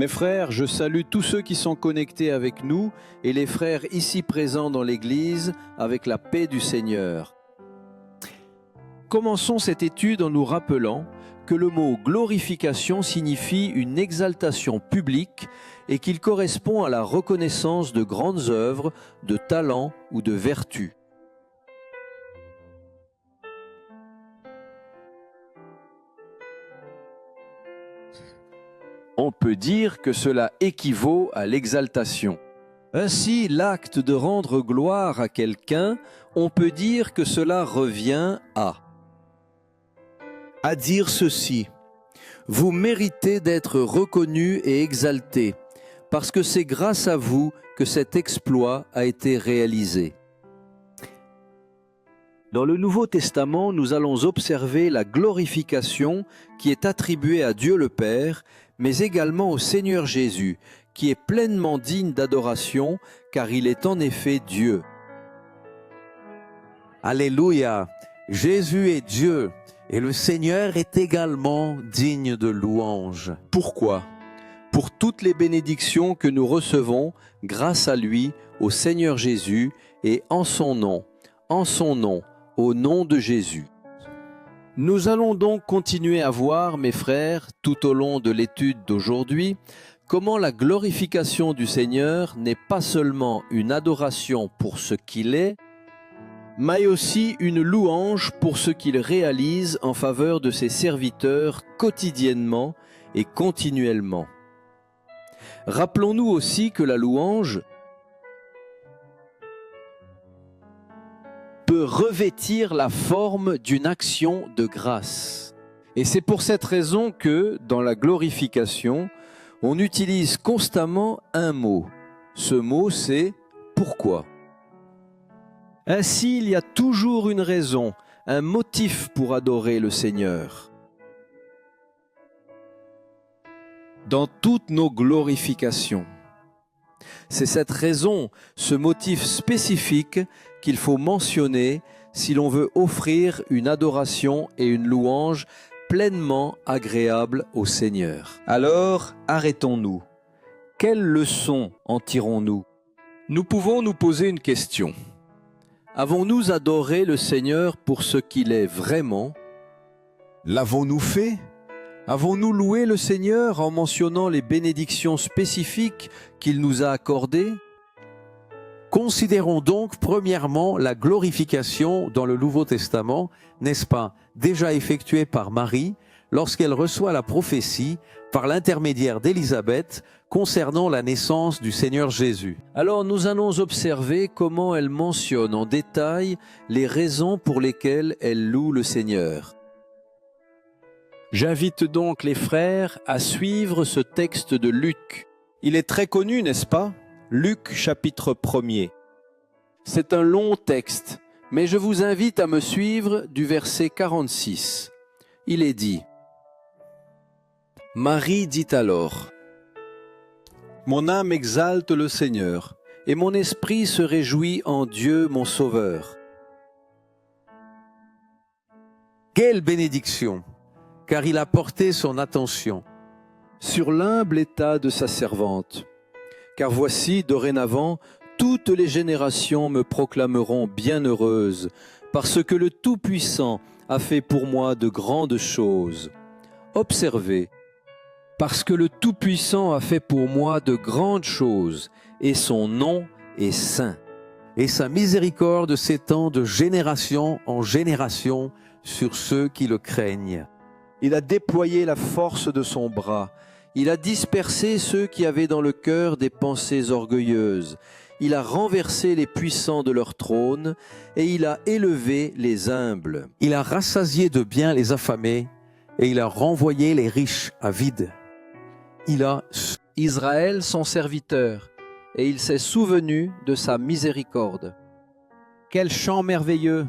Mes frères, je salue tous ceux qui sont connectés avec nous et les frères ici présents dans l'Église avec la paix du Seigneur. Commençons cette étude en nous rappelant que le mot glorification signifie une exaltation publique et qu'il correspond à la reconnaissance de grandes œuvres, de talents ou de vertus. On peut dire que cela équivaut à l'exaltation. Ainsi, l'acte de rendre gloire à quelqu'un, on peut dire que cela revient à dire ceci: vous méritez d'être reconnu et exalté, parce que c'est grâce à vous que cet exploit a été réalisé. Dans le Nouveau Testament, nous allons observer la glorification qui est attribuée à Dieu le Père, mais également au Seigneur Jésus, qui est pleinement digne d'adoration, car il est en effet Dieu. Alléluia! Jésus est Dieu, et le Seigneur est également digne de louange. Pourquoi? Pour toutes les bénédictions que nous recevons grâce à lui, au Seigneur Jésus, et en son nom, au nom de Jésus. Nous allons donc continuer à voir, mes frères, tout au long de l'étude d'aujourd'hui, comment la glorification du Seigneur n'est pas seulement une adoration pour ce qu'il est, mais aussi une louange pour ce qu'il réalise en faveur de ses serviteurs quotidiennement et continuellement. Rappelons-nous aussi que la louange peut revêtir la forme d'une action de grâce. Et c'est pour cette raison que, dans la glorification, on utilise constamment un mot. Ce mot, c'est « pourquoi ». Ainsi, il y a toujours une raison, un motif pour adorer le Seigneur. Dans toutes nos glorifications. C'est cette raison, ce motif spécifique qu'il faut mentionner si l'on veut offrir une adoration et une louange pleinement agréables au Seigneur. Alors, arrêtons-nous. Quelle leçon en tirons-nous? Nous pouvons nous poser une question. Avons-nous adoré le Seigneur pour ce qu'il est vraiment? L'avons-nous fait? Avons-nous loué le Seigneur en mentionnant les bénédictions spécifiques qu'il nous a accordées? Considérons donc premièrement la glorification dans le Nouveau Testament, n'est-ce pas, déjà effectuée par Marie lorsqu'elle reçoit la prophétie par l'intermédiaire d'Élisabeth concernant la naissance du Seigneur Jésus. Alors nous allons observer comment elle mentionne en détail les raisons pour lesquelles elle loue le Seigneur. J'invite donc les frères à suivre ce texte de Luc. Il est très connu, n'est-ce pas? Luc chapitre 1er. C'est un long texte, mais je vous invite à me suivre du verset 46. Il est dit: Marie dit alors: mon âme exalte le Seigneur, et mon esprit se réjouit en Dieu mon Sauveur. Quelle bénédiction, car il a porté son attention sur l'humble état de sa servante. Car voici, dorénavant, toutes les générations me proclameront bienheureuse, parce que le Tout-Puissant a fait pour moi de grandes choses. Observez, parce que le Tout-Puissant a fait pour moi de grandes choses, et son nom est saint. Et sa miséricorde s'étend de génération en génération sur ceux qui le craignent. Il a déployé la force de son bras. Il a dispersé ceux qui avaient dans le cœur des pensées orgueilleuses. Il a renversé les puissants de leur trône, et il a élevé les humbles. Il a rassasié de biens les affamés, et il a renvoyé les riches à vide. Il a Israël son serviteur, et il s'est souvenu de sa miséricorde. Quel chant merveilleux!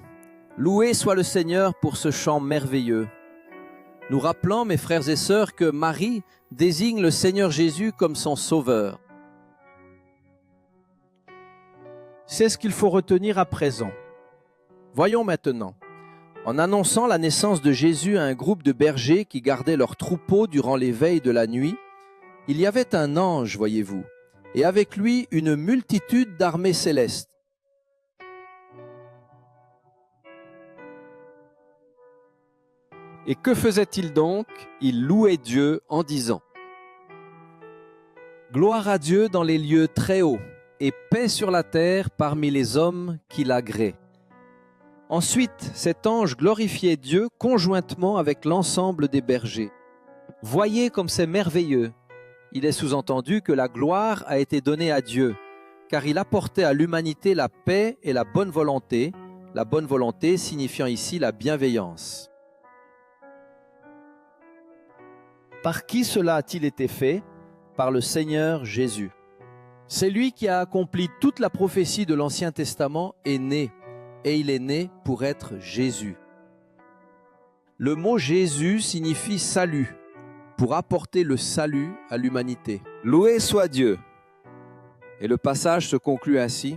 Loué soit le Seigneur pour ce chant merveilleux. Nous rappelons, mes frères et sœurs, que Marie désigne le Seigneur Jésus comme son sauveur. C'est ce qu'il faut retenir à présent. Voyons maintenant. En annonçant la naissance de Jésus à un groupe de bergers qui gardaient leurs troupeaux durant les veilles de la nuit, Il y avait un ange, voyez-vous, et avec lui une multitude d'armées célestes. Et que faisait-il donc? Il louait Dieu en disant: Gloire à Dieu dans les lieux très hauts, et paix sur la terre parmi les hommes qui l'agréent. Ensuite, cet ange glorifiait Dieu conjointement avec l'ensemble des bergers. Voyez comme c'est merveilleux. Il est sous-entendu que la gloire a été donnée à Dieu, car il apportait à l'humanité la paix et la bonne volonté signifiant ici la bienveillance. Par qui cela a-t-il été fait? Par le Seigneur Jésus. C'est lui qui a accompli toute la prophétie de l'Ancien Testament est né, et il est né pour être Jésus. Le mot Jésus signifie salut, pour apporter le salut à l'humanité. Loué soit Dieu! Et le passage se conclut ainsi: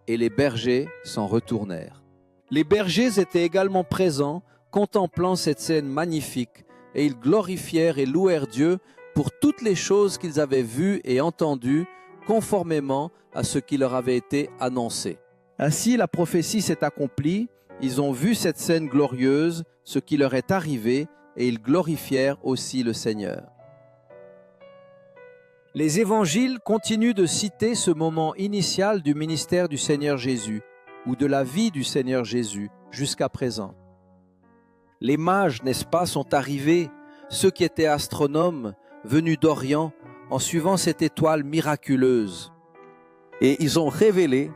et les bergers s'en retournèrent. Les bergers étaient également présents, contemplant cette scène magnifique, et ils glorifièrent et louèrent Dieu pour toutes les choses qu'ils avaient vues et entendues, conformément à ce qui leur avait été annoncé. Ainsi, la prophétie s'est accomplie, ils ont vu cette scène glorieuse, ce qui leur est arrivé, et ils glorifièrent aussi le Seigneur. Les évangiles continuent de citer ce moment initial du ministère du Seigneur Jésus, ou de la vie du Seigneur Jésus, jusqu'à présent. Les mages, n'est-ce pas, sont arrivés, ceux qui étaient astronomes, venus d'Orient, en suivant cette étoile miraculeuse. Et ils ont révélé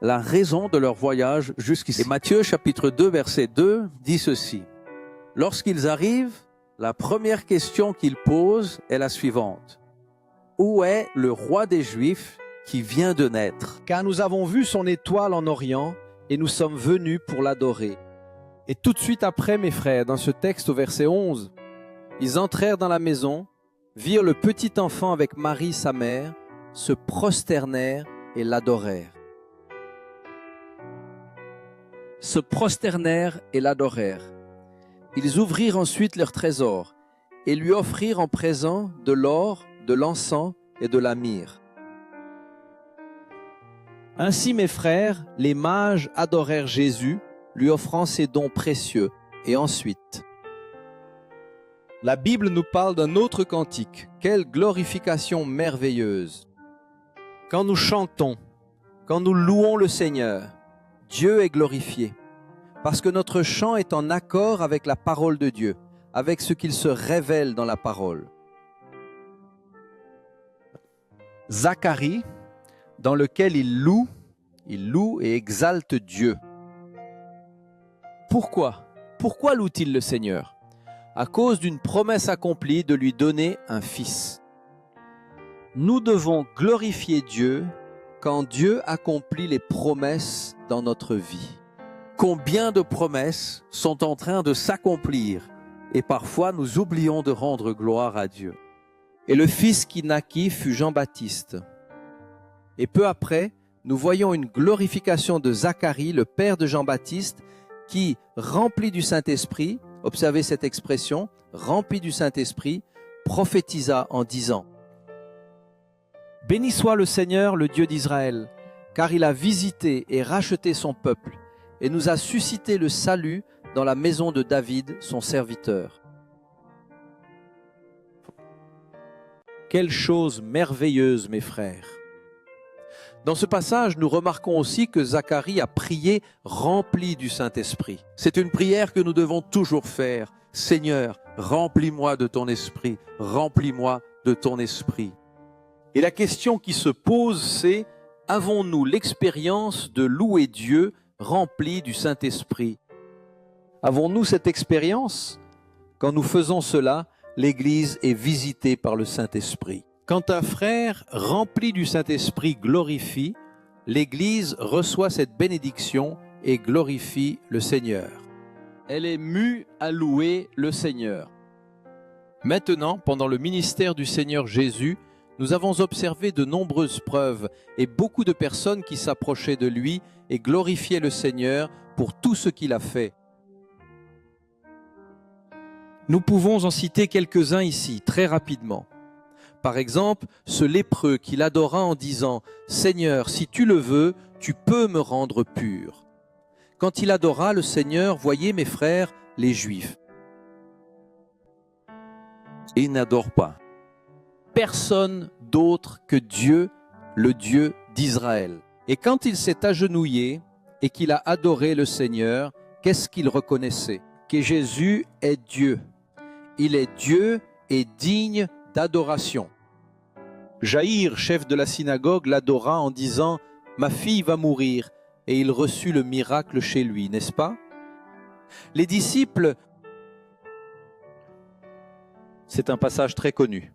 la raison de leur voyage jusqu'ici. Et Matthieu chapitre 2 verset 2 dit ceci: Lorsqu'ils arrivent, la première question qu'ils posent est la suivante: Où est le roi des Juifs qui vient de naître? Car nous avons vu son étoile en Orient et nous sommes venus pour l'adorer. Et tout de suite après, mes frères, dans ce texte au verset 11, ils entrèrent dans la maison, virent le petit enfant avec Marie sa mère, se prosternèrent et l'adorèrent. Se prosternèrent et l'adorèrent. Ils ouvrirent ensuite leur trésor et lui offrirent en présent de l'or, de l'encens et de la myrrhe. Ainsi, mes frères, les mages adorèrent Jésus, lui offrant ses dons précieux. Et ensuite, la Bible nous parle d'un autre cantique. Quelle glorification merveilleuse! Quand nous chantons, quand nous louons le Seigneur, Dieu est glorifié, parce que notre chant est en accord avec la parole de Dieu, avec ce qu'il se révèle dans la parole. Zacharie, dans lequel il loue et exalte Dieu. Pourquoi? Pourquoi loue-t-il le Seigneur? À cause d'une promesse accomplie de lui donner un fils. Nous devons glorifier Dieu quand Dieu accomplit les promesses dans notre vie. Combien de promesses sont en train de s'accomplir et parfois nous oublions de rendre gloire à Dieu. Et le fils qui naquit fut Jean-Baptiste. Et peu après, nous voyons une glorification de Zacharie, le père de Jean-Baptiste, qui, rempli du Saint-Esprit, observez cette expression, rempli du Saint-Esprit, prophétisa en disant: Béni soit le Seigneur, le Dieu d'Israël, car il a visité et racheté son peuple, et nous a suscité le salut dans la maison de David, son serviteur. Quelle chose merveilleuse, mes frères! Dans ce passage, nous remarquons aussi que Zacharie a prié rempli du Saint-Esprit. C'est une prière que nous devons toujours faire. Seigneur, remplis-moi de ton esprit, remplis-moi de ton esprit. Et la question qui se pose, c'est: avons-nous l'expérience de louer Dieu rempli du Saint-Esprit? Avons-nous cette expérience? Quand nous faisons cela, l'Église est visitée par le Saint-Esprit. Quand un frère rempli du Saint-Esprit glorifie, l'Église reçoit cette bénédiction et glorifie le Seigneur. Elle est mue à louer le Seigneur. Maintenant, pendant le ministère du Seigneur Jésus, nous avons observé de nombreuses preuves et beaucoup de personnes qui s'approchaient de lui et glorifiaient le Seigneur pour tout ce qu'il a fait. Nous pouvons en citer quelques-uns ici, très rapidement. Par exemple, ce lépreux qui l'adora en disant « Seigneur, si tu le veux, tu peux me rendre pur ». Quand il adora le Seigneur, voyez mes frères, les Juifs. Il n'adore pas. Personne d'autre que Dieu, le Dieu d'Israël. Et quand il s'est agenouillé et qu'il a adoré le Seigneur, qu'est-ce qu'il reconnaissait? Que Jésus est Dieu. Il est Dieu et digne d'adoration. Jaïr, chef de la synagogue, l'adora en disant « Ma fille va mourir » et il reçut le miracle chez lui, n'est-ce pas? Les disciples, c'est un passage très connu.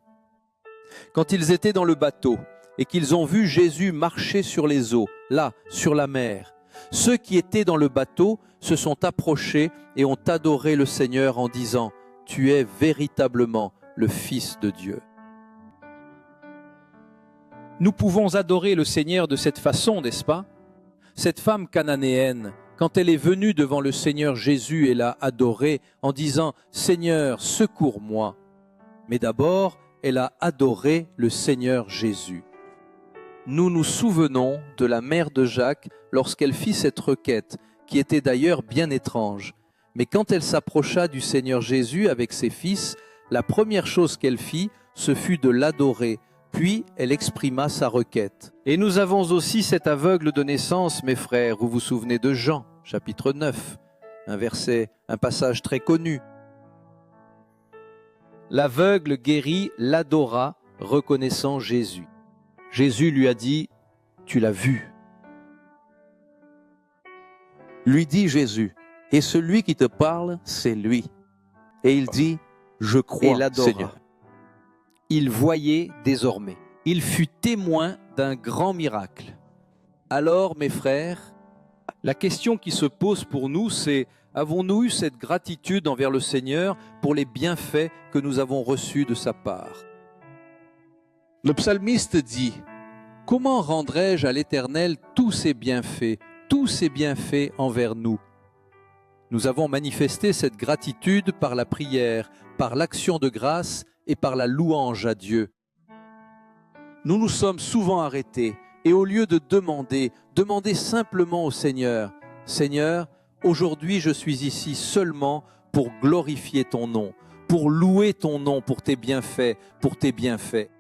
Quand ils étaient dans le bateau et qu'ils ont vu Jésus marcher sur les eaux, là, sur la mer, ceux qui étaient dans le bateau se sont approchés et ont adoré le Seigneur en disant « Tu es véritablement le Fils de Dieu ». Nous pouvons adorer le Seigneur de cette façon, n'est-ce pas? Cette femme cananéenne, quand elle est venue devant le Seigneur Jésus, elle l'a adoré en disant « Seigneur, secours-moi ». Mais d'abord, elle a adoré le Seigneur Jésus. Nous nous souvenons de la mère de Jacques lorsqu'elle fit cette requête, qui était d'ailleurs bien étrange. Mais quand elle s'approcha du Seigneur Jésus avec ses fils, la première chose qu'elle fit, ce fut de l'adorer. Puis elle exprima sa requête. Et nous avons aussi cet aveugle de naissance, mes frères, vous vous souvenez de Jean, chapitre 9, un passage très connu. L'aveugle guéri l'adora, reconnaissant Jésus. Jésus lui a dit, « Tu l'as vu. » Lui dit Jésus, et celui qui te parle, c'est lui. Et il dit, je crois, Seigneur. Il voyait désormais. Il fut témoin d'un grand miracle. Alors, mes frères, la question qui se pose pour nous, c'est avons-nous eu cette gratitude envers le Seigneur pour les bienfaits que nous avons reçus de sa part? Le psalmiste dit, « Comment rendrai-je à l'Éternel tous ses bienfaits envers nous ?» Nous avons manifesté cette gratitude par la prière, par l'action de grâce et par la louange à Dieu. Nous nous sommes souvent arrêtés et au lieu de demander simplement au Seigneur, « Seigneur, aujourd'hui je suis ici seulement pour glorifier ton nom, pour louer ton nom pour tes bienfaits, pour tes bienfaits. »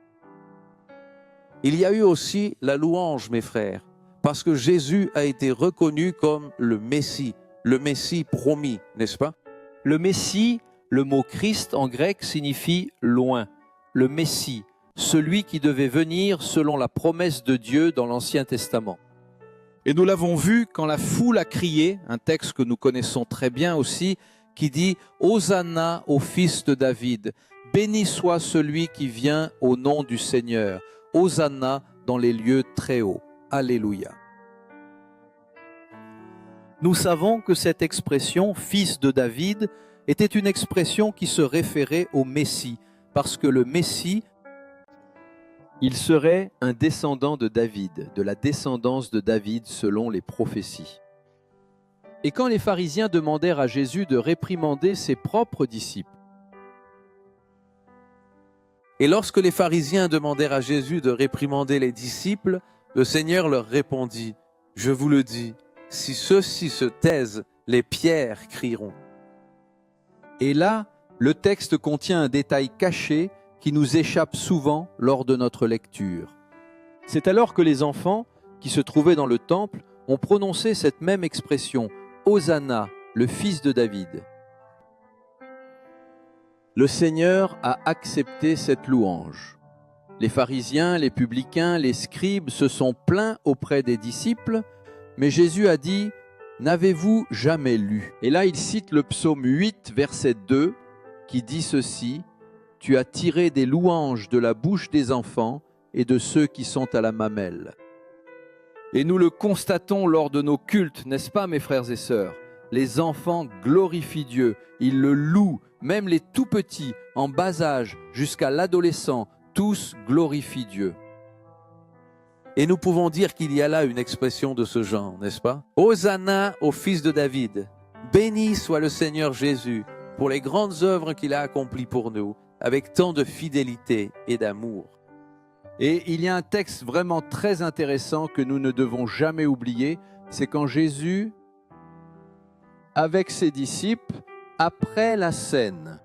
Il y a eu aussi la louange, mes frères, parce que Jésus a été reconnu comme le Messie promis, n'est-ce pas? Le Messie, le mot Christ en grec signifie loin. Le Messie, celui qui devait venir selon la promesse de Dieu dans l'Ancien Testament. Et nous l'avons vu quand la foule a crié, un texte que nous connaissons très bien aussi, qui dit « Hosanna au fils de David, béni soit celui qui vient au nom du Seigneur, Hosanna dans les lieux très hauts. Alléluia ». Nous savons que cette expression « fils de David » était une expression qui se référait au Messie, parce que le Messie, il serait un descendant de David, de la descendance de David selon les prophéties. Et quand les pharisiens demandèrent à Jésus de réprimander ses propres disciples, et lorsque les pharisiens demandèrent à Jésus de réprimander les disciples, le Seigneur leur répondit, « Je vous le dis, si ceux-ci se taisent, les pierres crieront. » Et là, le texte contient un détail caché qui nous échappe souvent lors de notre lecture. C'est alors que les enfants qui se trouvaient dans le temple ont prononcé cette même expression « Hosanna, le fils de David ». Le Seigneur a accepté cette louange. Les pharisiens, les publicains, les scribes se sont plaints auprès des disciples, mais Jésus a dit « N'avez-vous jamais lu ?» Et là, il cite le psaume 8, verset 2, qui dit ceci « Tu as tiré des louanges de la bouche des enfants et de ceux qui sont à la mamelle. » Et nous le constatons lors de nos cultes, n'est-ce pas, mes frères et sœurs? Les enfants glorifient Dieu, ils le louent, même les tout petits, en bas âge, jusqu'à l'adolescent, tous glorifient Dieu. Et nous pouvons dire qu'il y a là une expression de ce genre, n'est-ce pas? Hosanna au fils de David. Béni soit le Seigneur Jésus pour les grandes œuvres qu'il a accomplies pour nous, avec tant de fidélité et d'amour. Et il y a un texte vraiment très intéressant que nous ne devons jamais oublier, c'est quand Jésus, avec ses disciples, après la scène,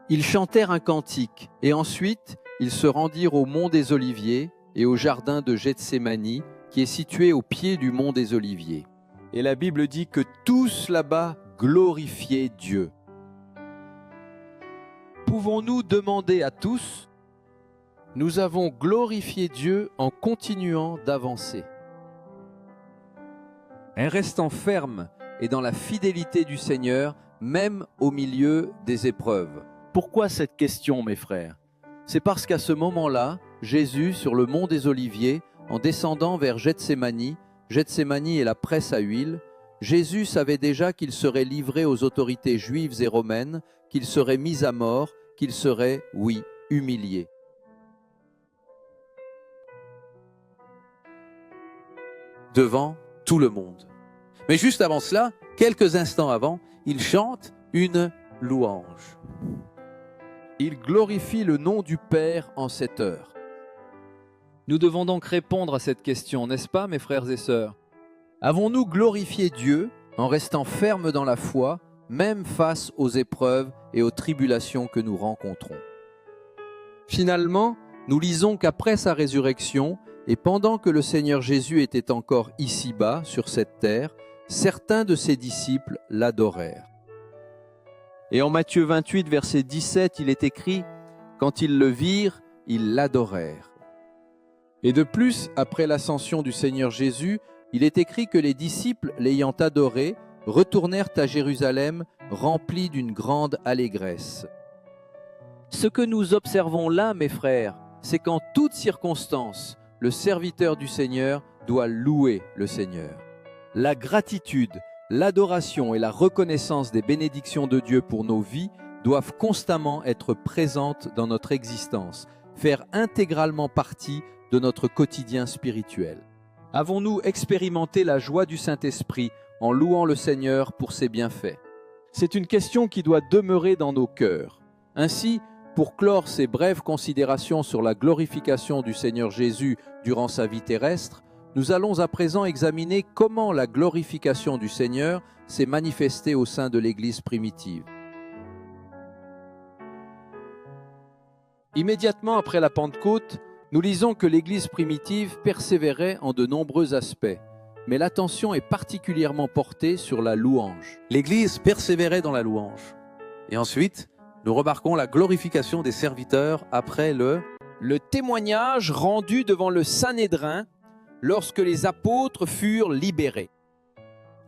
ils chantèrent un cantique et ensuite ils se rendirent au mont des Oliviers et au jardin de Gethsémani qui est situé au pied du mont des Oliviers. Et la Bible dit que tous là-bas glorifiaient Dieu. Pouvons-nous demander à tous, nous avons glorifié Dieu en continuant d'avancer, en restant ferme et dans la fidélité du Seigneur, même au milieu des épreuves. Pourquoi cette question, mes frères? C'est parce qu'à ce moment-là, Jésus, sur le mont des Oliviers, en descendant vers Gethsémani, Gethsémani est la presse à huile, Jésus savait déjà qu'il serait livré aux autorités juives et romaines, qu'il serait mis à mort, qu'il serait, oui, humilié. Devant tout le monde. Mais juste avant cela, quelques instants avant, il chante une louange. Il glorifie le nom du Père en cette heure. Nous devons donc répondre à cette question, n'est-ce pas, mes frères et sœurs? Avons-nous glorifié Dieu en restant fermes dans la foi, même face aux épreuves et aux tribulations que nous rencontrons? Finalement, nous lisons qu'après sa résurrection, et pendant que le Seigneur Jésus était encore ici-bas, sur cette terre, certains de ses disciples l'adorèrent. Et en Matthieu 28, verset 17, il est écrit « Quand ils le virent, ils l'adorèrent ». Et de plus, après l'ascension du Seigneur Jésus, il est écrit que les disciples, l'ayant adoré, retournèrent à Jérusalem remplis d'une grande allégresse. Ce que nous observons là, mes frères, c'est qu'en toutes circonstances, le serviteur du Seigneur doit louer le Seigneur. La gratitude, l'adoration et la reconnaissance des bénédictions de Dieu pour nos vies doivent constamment être présentes dans notre existence, faire intégralement partie de notre quotidien spirituel. Avons-nous expérimenté la joie du Saint-Esprit en louant le Seigneur pour ses bienfaits? C'est une question qui doit demeurer dans nos cœurs. Ainsi, pour clore ces brèves considérations sur la glorification du Seigneur Jésus durant sa vie terrestre, nous allons à présent examiner comment la glorification du Seigneur s'est manifestée au sein de l'Église primitive. Immédiatement après la Pentecôte, nous lisons que l'Église primitive persévérait en de nombreux aspects, mais l'attention est particulièrement portée sur la louange. L'Église persévérait dans la louange. Et ensuite, nous remarquons la glorification des serviteurs après le témoignage rendu devant le Sanhédrin lorsque les apôtres furent libérés.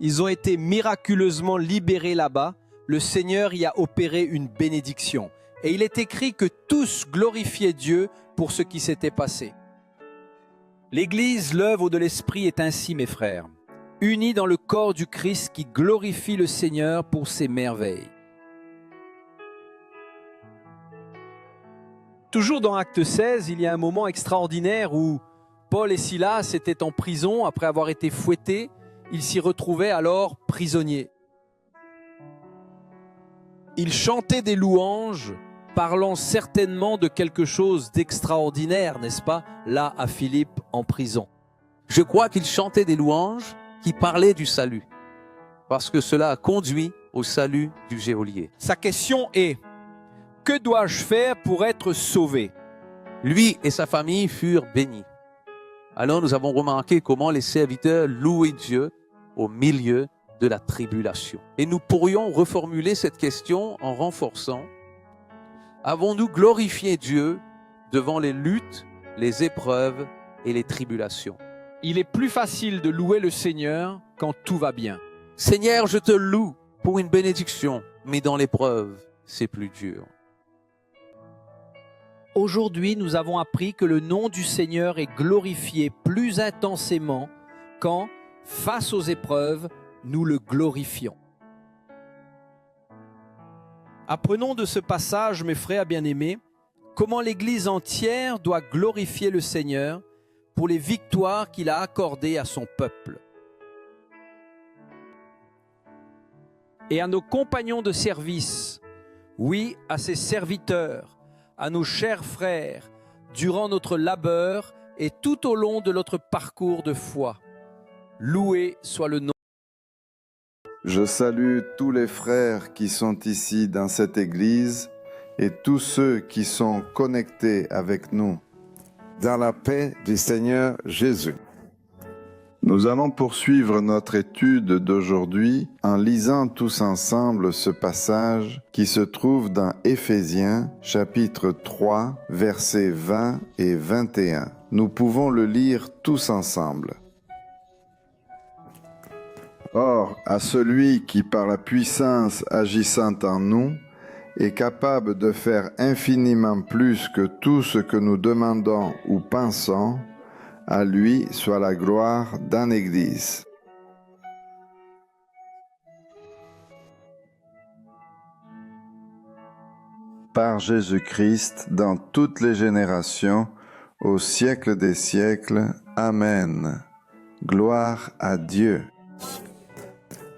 Ils ont été miraculeusement libérés là-bas. Le Seigneur y a opéré une bénédiction. Et il est écrit que tous glorifiaient Dieu pour ce qui s'était passé. L'Église, l'œuvre de l'Esprit est ainsi, mes frères, unie dans le corps du Christ qui glorifie le Seigneur pour ses merveilles. Toujours dans Acte 16, il y a un moment extraordinaire où Paul et Silas étaient en prison après avoir été fouettés. Ils s'y retrouvaient alors prisonniers. Ils chantaient des louanges, parlant certainement de quelque chose d'extraordinaire, n'est-ce pas, là à Philippe en prison. Je crois qu'ils chantaient des louanges qui parlaient du salut, parce que cela a conduit au salut du geôlier. Sa question est: que dois-je faire pour être sauvé? Lui et sa famille furent bénis. Alors nous avons remarqué comment les serviteurs louaient Dieu au milieu de la tribulation. Et nous pourrions reformuler cette question en renforçant: avons-nous glorifié Dieu devant les luttes, les épreuves et les tribulations? Il est plus facile de louer le Seigneur quand tout va bien. Seigneur, je te loue pour une bénédiction, mais dans l'épreuve, c'est plus dur. Aujourd'hui, nous avons appris que le nom du Seigneur est glorifié plus intensément quand, face aux épreuves, nous le glorifions. Apprenons de ce passage, mes frères bien-aimés, comment l'Église entière doit glorifier le Seigneur pour les victoires qu'il a accordées à son peuple. Et à nos compagnons de service, oui, à ses serviteurs, à nos chers frères, durant notre labeur et tout au long de notre parcours de foi. Loué soit le nom. Je salue tous les frères qui sont ici dans cette église et tous ceux qui sont connectés avec nous dans la paix du Seigneur Jésus. Nous allons poursuivre notre étude d'aujourd'hui en lisant tous ensemble ce passage qui se trouve dans Éphésiens chapitre 3 versets 20 et 21. Nous pouvons le lire tous ensemble. Or, à celui qui par la puissance agissant en nous est capable de faire infiniment plus que tout ce que nous demandons ou pensons, à lui soit la gloire dans l'Église. Par Jésus-Christ, dans toutes les générations, au siècle des siècles. Amen. Gloire à Dieu.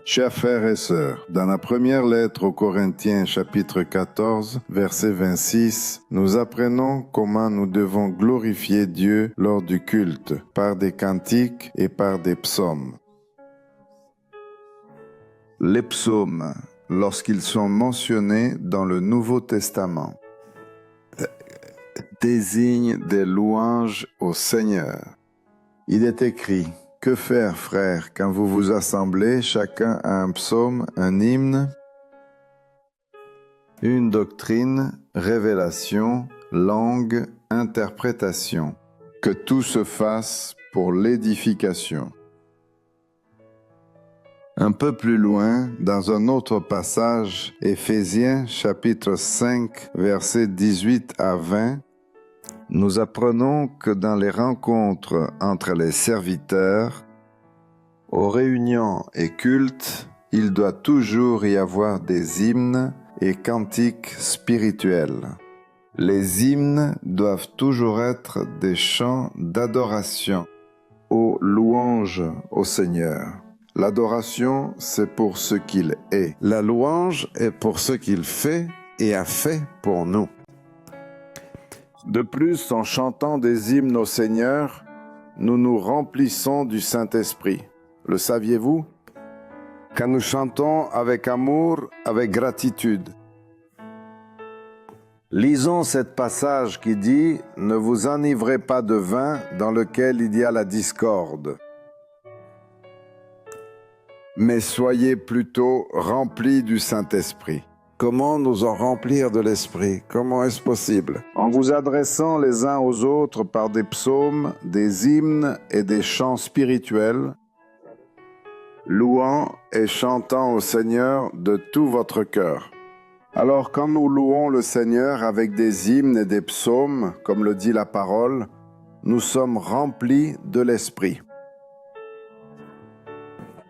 Chers frères et sœurs, dans la première lettre aux Corinthiens chapitre 14, verset 26, nous apprenons comment nous devons glorifier Dieu lors du culte, par des cantiques et par des psaumes. Les psaumes, lorsqu'ils sont mentionnés dans le Nouveau Testament, désignent des louanges au Seigneur. Il est écrit: que faire, frères, quand vous vous assemblez, chacun à un psaume, un hymne, une doctrine, révélation, langue, interprétation, que tout se fasse pour l'édification. Un peu plus loin, dans un autre passage, Éphésiens chapitre 5, versets 18 à 20, nous apprenons que dans les rencontres entre les serviteurs, aux réunions et cultes, il doit toujours y avoir des hymnes et cantiques spirituels. Les hymnes doivent toujours être des chants d'adoration, aux louanges au Seigneur. L'adoration, c'est pour ce qu'il est. La louange est pour ce qu'il fait et a fait pour nous. De plus, en chantant des hymnes au Seigneur, nous nous remplissons du Saint-Esprit. Le saviez-vous? Quand nous chantons avec amour, avec gratitude. Lisons ce passage qui dit « Ne vous enivrez pas de vin dans lequel il y a la discorde, mais soyez plutôt remplis du Saint-Esprit. » Comment nous en remplir de l'Esprit? Comment est-ce possible? En vous adressant les uns aux autres par des psaumes, des hymnes et des chants spirituels, louant et chantant au Seigneur de tout votre cœur. Alors quand nous louons le Seigneur avec des hymnes et des psaumes, comme le dit la parole, nous sommes remplis de l'Esprit.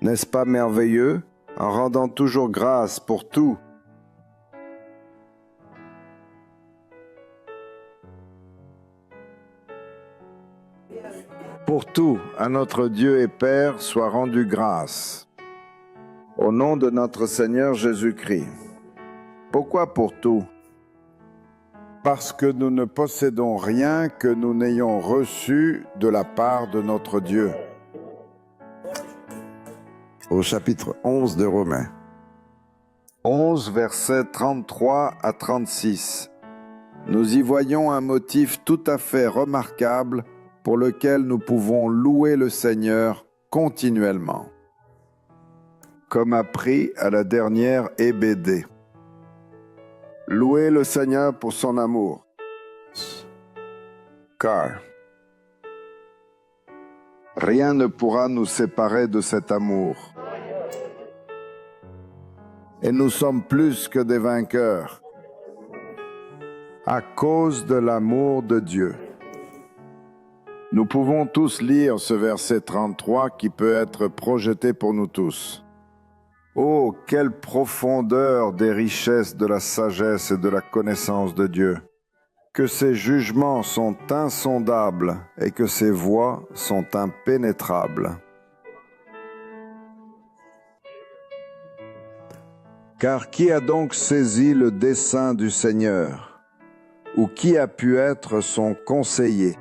N'est-ce pas merveilleux? En rendant toujours grâce pour tout, pour tout, à notre Dieu et Père soit rendue grâce. Au nom de notre Seigneur Jésus-Christ. Pourquoi pour tout? Parce que nous ne possédons rien que nous n'ayons reçu de la part de notre Dieu. Au chapitre 11 de Romains. 11, versets 33 à 36. Nous y voyons un motif tout à fait remarquable pour lequel nous pouvons louer le Seigneur continuellement. Comme appris à la dernière EBD. Louez le Seigneur pour son amour. Car rien ne pourra nous séparer de cet amour. Et nous sommes plus que des vainqueurs à cause de l'amour de Dieu. Nous pouvons tous lire ce verset 33 qui peut être projeté pour nous tous. Oh, quelle profondeur des richesses de la sagesse et de la connaissance de Dieu! Que ses jugements sont insondables et que ses voies sont impénétrables. Car qui a donc saisi le dessein du Seigneur? ou qui a pu être son conseiller,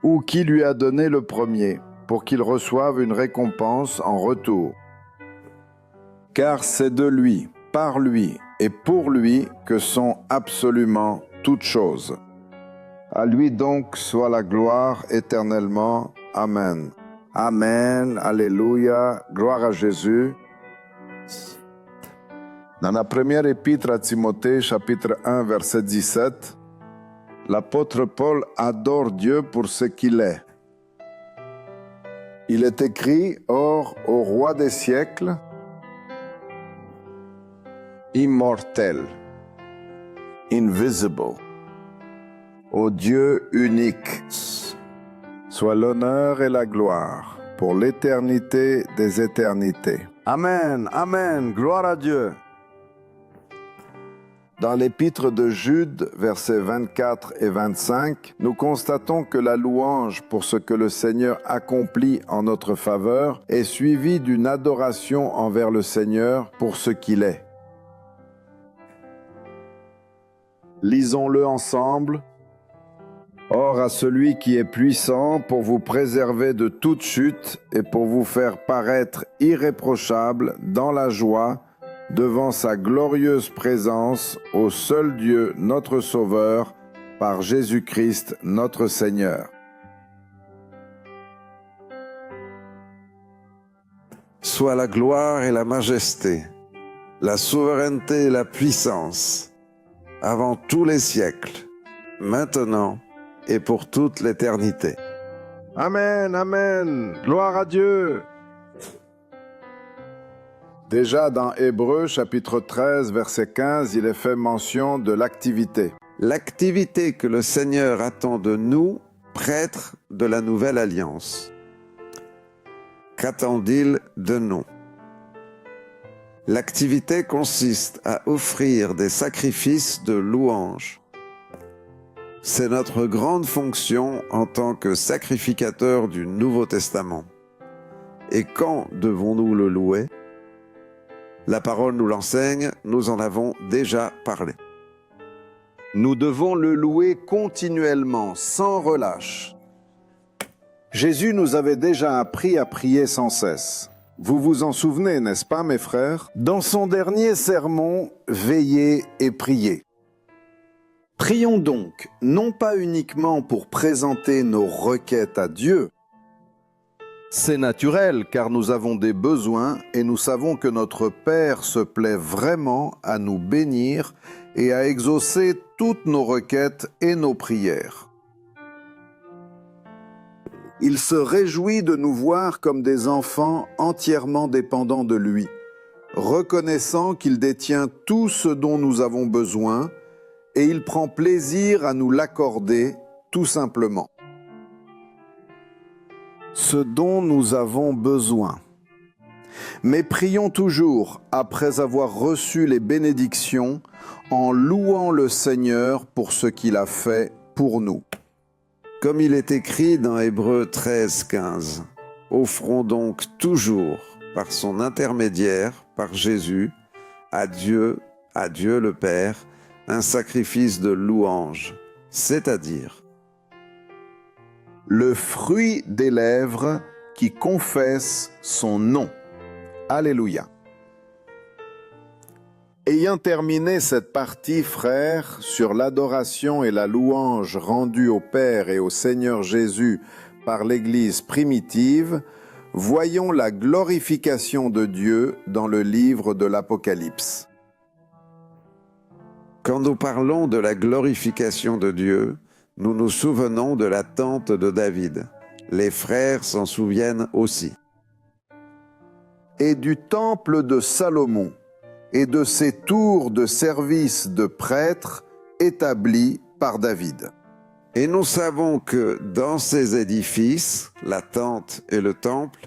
ou qui lui a donné le premier, pour qu'il reçoive une récompense en retour. Car c'est de lui, par lui et pour lui que sont absolument toutes choses. À lui donc soit la gloire éternellement. Amen. Amen. Alléluia. Gloire à Jésus. Dans la première épître à Timothée, chapitre 1, verset 17, l'apôtre Paul adore Dieu pour ce qu'il est. Il est écrit, Or, au roi des siècles, immortel, invisible, au Dieu unique, soit l'honneur et la gloire pour l'éternité des éternités. Amen, amen, gloire à Dieu. Dans l'épître de Jude, versets 24 et 25, nous constatons que la louange pour ce que le Seigneur accomplit en notre faveur est suivie d'une adoration envers le Seigneur pour ce qu'il est. Lisons-le ensemble. Or à celui qui est puissant pour vous préserver de toute chute et pour vous faire paraître irréprochable dans la joie devant sa glorieuse présence au seul Dieu notre Sauveur, par Jésus-Christ notre Seigneur. Soit la gloire et la majesté, la souveraineté et la puissance, avant tous les siècles, maintenant et pour toute l'éternité. Amen, amen, gloire à Dieu. Déjà dans Hébreux chapitre 13 verset 15, il est fait mention de l'activité. L'activité que le Seigneur attend de nous, prêtres de la nouvelle alliance. Qu'attend-il de nous? L'activité consiste à offrir des sacrifices de louange. C'est notre grande fonction en tant que sacrificateur du Nouveau Testament. Et quand devons-nous le louer? La parole nous l'enseigne, nous en avons déjà parlé. Nous devons le louer continuellement, sans relâche. Jésus nous avait déjà appris à prier sans cesse. Vous vous en souvenez, n'est-ce pas, mes frères? Dans son dernier sermon, veillez et priez. Prions donc, non pas uniquement pour présenter nos requêtes à Dieu. C'est naturel, car nous avons des besoins et nous savons que notre Père se plaît vraiment à nous bénir et à exaucer toutes nos requêtes et nos prières. Il se réjouit de nous voir comme des enfants entièrement dépendants de lui, reconnaissant qu'il détient tout ce dont nous avons besoin et il prend plaisir à nous l'accorder tout simplement. Ce dont nous avons besoin. Mais prions toujours, après avoir reçu les bénédictions, en louant le Seigneur pour ce qu'il a fait pour nous. Comme il est écrit dans Hébreux 13, 15, « Offrons donc toujours, par son intermédiaire, par Jésus, à Dieu le Père, un sacrifice de louange, c'est-à-dire le fruit des lèvres qui confessent son nom. » Alléluia. Ayant terminé cette partie, frères, sur l'adoration et la louange rendue au Père et au Seigneur Jésus par l'Église primitive, voyons la glorification de Dieu dans le livre de l'Apocalypse. Quand nous parlons de la glorification de Dieu, nous nous souvenons de la tente de David. Les frères s'en souviennent aussi. Et du temple de Salomon, et de ses tours de service de prêtres établis par David. Et nous savons que dans ces édifices, la tente et le temple,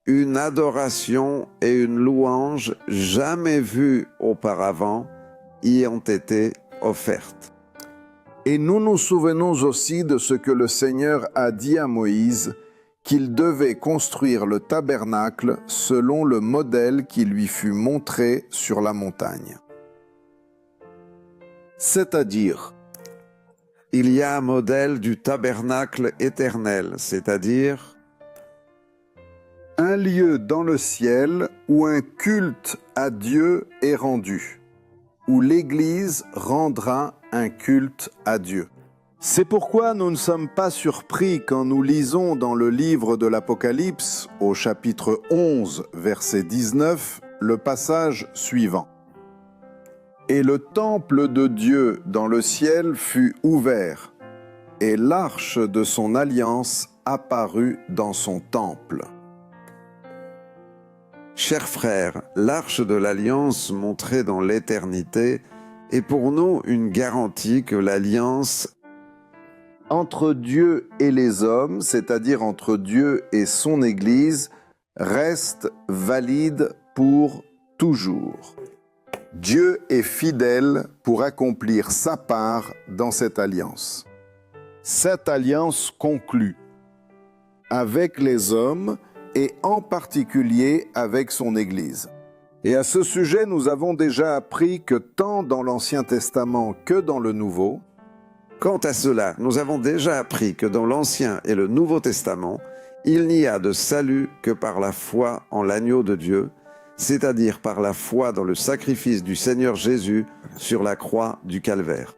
une adoration et une louange jamais vues auparavant y ont été offertes. Et nous nous souvenons aussi de ce que le Seigneur a dit à Moïse, qu'il devait construire le tabernacle selon le modèle qui lui fut montré sur la montagne. C'est-à-dire il y a un modèle du tabernacle éternel, c'est-à-dire un lieu dans le ciel où un culte à Dieu est rendu, où l'Église rendra un culte à Dieu. C'est pourquoi nous ne sommes pas surpris quand nous lisons dans le livre de l'Apocalypse, au chapitre 11, verset 19, le passage suivant. « Et le temple de Dieu dans le ciel fut ouvert, et l'arche de son alliance apparut dans son temple. » Chers frères, l'arche de l'alliance montrée dans l'éternité est pour nous une garantie que l'alliance entre Dieu et les hommes, c'est-à-dire entre Dieu et son Église, reste valide pour toujours. Dieu est fidèle pour accomplir sa part dans cette alliance. Cette alliance conclue avec les hommes et en particulier avec son Église. Et à ce sujet, nous avons déjà appris que tant dans l'Ancien Testament que dans le Nouveau, quant à cela, nous avons déjà appris que dans l'Ancien et le Nouveau Testament, il n'y a de salut que par la foi en l'agneau de Dieu, c'est-à-dire par la foi dans le sacrifice du Seigneur Jésus sur la croix du Calvaire.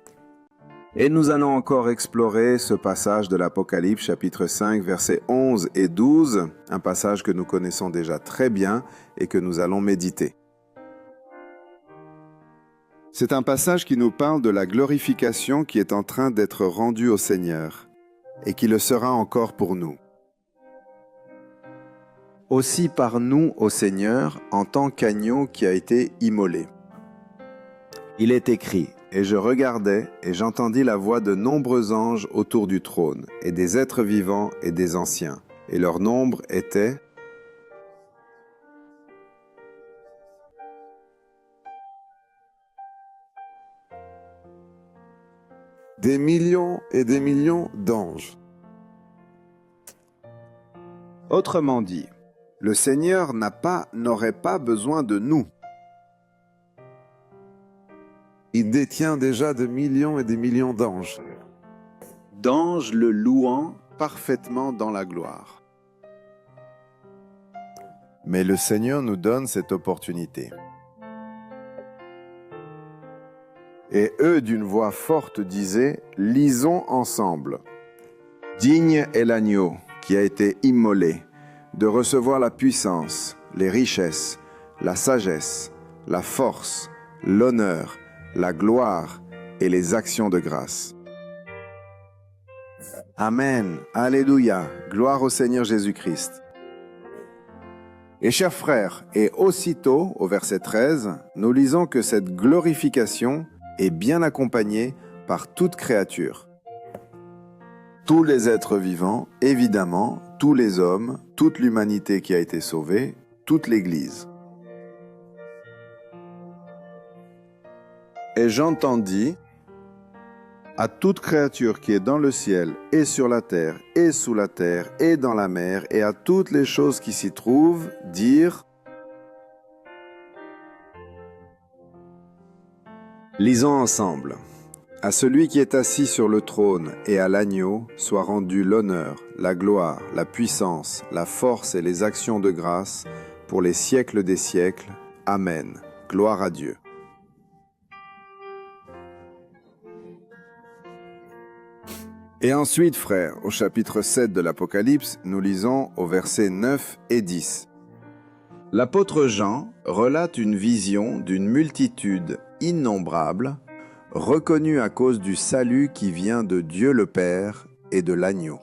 Et nous allons encore explorer ce passage de l'Apocalypse, chapitre 5, versets 11 et 12, un passage que nous connaissons déjà très bien et que nous allons méditer. C'est un passage qui nous parle de la glorification qui est en train d'être rendue au Seigneur et qui le sera encore pour nous. Aussi par nous au Seigneur en tant qu'agneau qui a été immolé. Il est écrit, « Et je regardais et j'entendis la voix de nombreux anges autour du trône, et des êtres vivants et des anciens. Et leur nombre était des millions et des millions d'anges. » Autrement dit, le Seigneur n'aurait pas besoin de nous. Il détient déjà des millions et des millions d'anges. D'anges le louant parfaitement dans la gloire. Mais le Seigneur nous donne cette opportunité. Et eux, d'une voix forte, disaient, « Lisons ensemble. Digne est l'agneau qui a été immolé, de recevoir la puissance, les richesses, la sagesse, la force, l'honneur, la gloire et les actions de grâce. » Amen, Alléluia, gloire au Seigneur Jésus-Christ. Et chers frères, et aussitôt, au verset 13, nous lisons que cette glorification est bien accompagnée par toute créature. Tous les êtres vivants, évidemment, tous les hommes, toute l'humanité qui a été sauvée, toute l'Église. Et j'entendis à toute créature qui est dans le ciel et sur la terre et sous la terre et dans la mer et à toutes les choses qui s'y trouvent dire, lisons ensemble. À celui qui est assis sur le trône et à l'agneau soit rendu l'honneur, la gloire, la puissance, la force et les actions de grâce pour les siècles des siècles. Amen. Gloire à Dieu. Et ensuite, frères, au chapitre 7 de l'Apocalypse, nous lisons au verset 9 et 10. L'apôtre Jean relate une vision d'une multitude innombrable, reconnue à cause du salut qui vient de Dieu le Père et de l'agneau.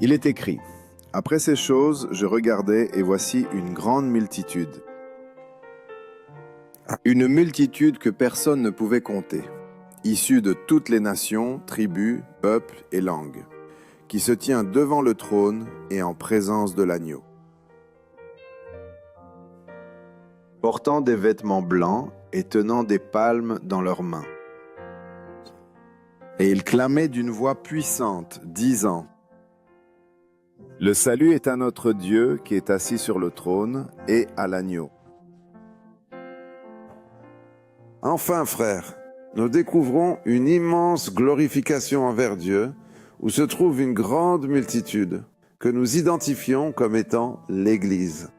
Il est écrit, « Après ces choses, je regardais et voici une grande multitude. Une multitude que personne ne pouvait compter, issue de toutes les nations, tribus, peuples et langues, qui se tient devant le trône et en présence de l'agneau. Portant des vêtements blancs et tenant des palmes dans leurs mains. Et ils clamaient d'une voix puissante, disant, « Le salut est à notre Dieu qui est assis sur le trône et à l'agneau. » Enfin, frères, nous découvrons une immense glorification envers Dieu, où se trouve une grande multitude, que nous identifions comme étant l'Église.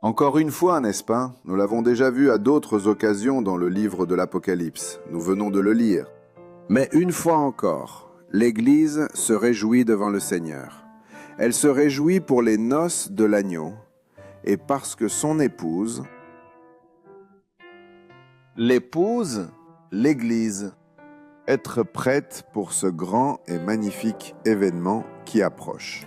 Encore une fois, n'est-ce pas? Nous l'avons déjà vu à d'autres occasions dans le livre de l'Apocalypse. Nous venons de le lire. Mais une fois encore, l'Église se réjouit devant le Seigneur. Elle se réjouit pour les noces de l'agneau, et parce que son épouse, l'Église, être prête pour ce grand et magnifique événement qui approche.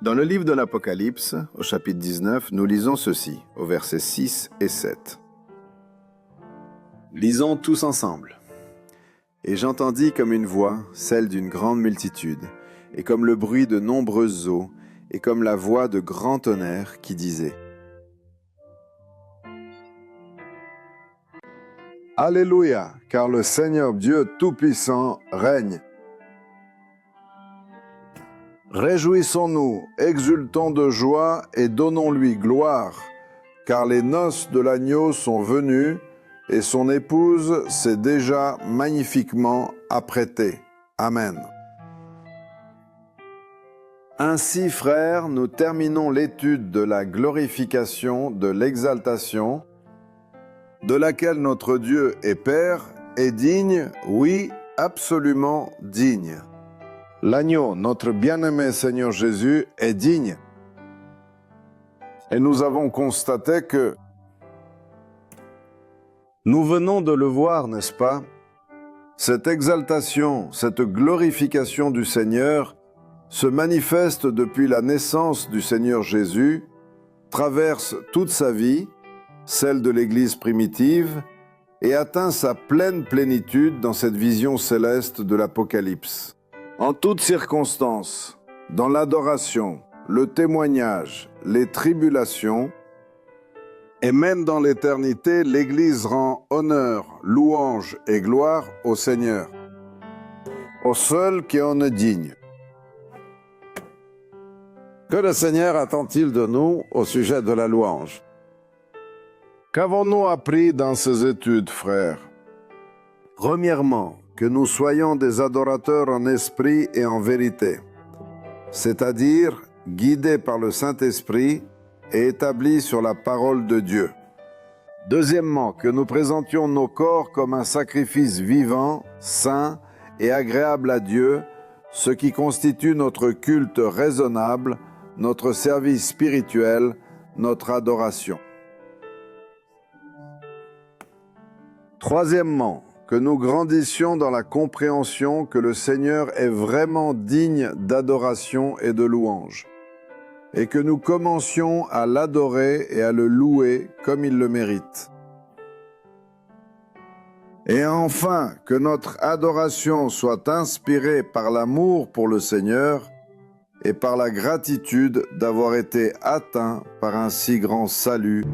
Dans le livre de l'Apocalypse, au chapitre 19, nous lisons ceci, au versets 6 et 7. Lisons tous ensemble. « Et j'entendis comme une voix, celle d'une grande multitude, et comme le bruit de nombreuses eaux, et comme la voix de grands tonnerres qui disait : Alléluia, car le Seigneur Dieu Tout-Puissant règne. Réjouissons-nous, exultons de joie et donnons-lui gloire, car les noces de l'agneau sont venues et son épouse s'est déjà magnifiquement apprêtée. Amen. Ainsi, frères, nous terminons l'étude de la glorification, de l'exaltation, de laquelle notre Dieu et Père est digne, oui, absolument digne. L'agneau, notre bien-aimé Seigneur Jésus, est digne. Et nous avons constaté que nous venons de le voir, n'est-ce pas? Cette exaltation, cette glorification du Seigneur se manifeste depuis la naissance du Seigneur Jésus, traverse toute sa vie, celle de l'Église primitive, et atteint sa pleine plénitude dans cette vision céleste de l'Apocalypse. En toutes circonstances, dans l'adoration, le témoignage, les tribulations, et même dans l'éternité, l'Église rend honneur, louange et gloire au Seigneur, au seul qui en est digne. Que le Seigneur attend-il de nous au sujet de la louange? Qu'avons-nous appris dans ces études, frères? Premièrement, que nous soyons des adorateurs en esprit et en vérité, c'est-à-dire guidés par le Saint-Esprit et établis sur la parole de Dieu. Deuxièmement, que nous présentions nos corps comme un sacrifice vivant, saint et agréable à Dieu, ce qui constitue notre culte raisonnable, notre service spirituel, notre adoration. Troisièmement, que nous grandissions dans la compréhension que le Seigneur est vraiment digne d'adoration et de louange, et que nous commencions à l'adorer et à le louer comme il le mérite. Et enfin, que notre adoration soit inspirée par l'amour pour le Seigneur et par la gratitude d'avoir été atteint par un si grand salut.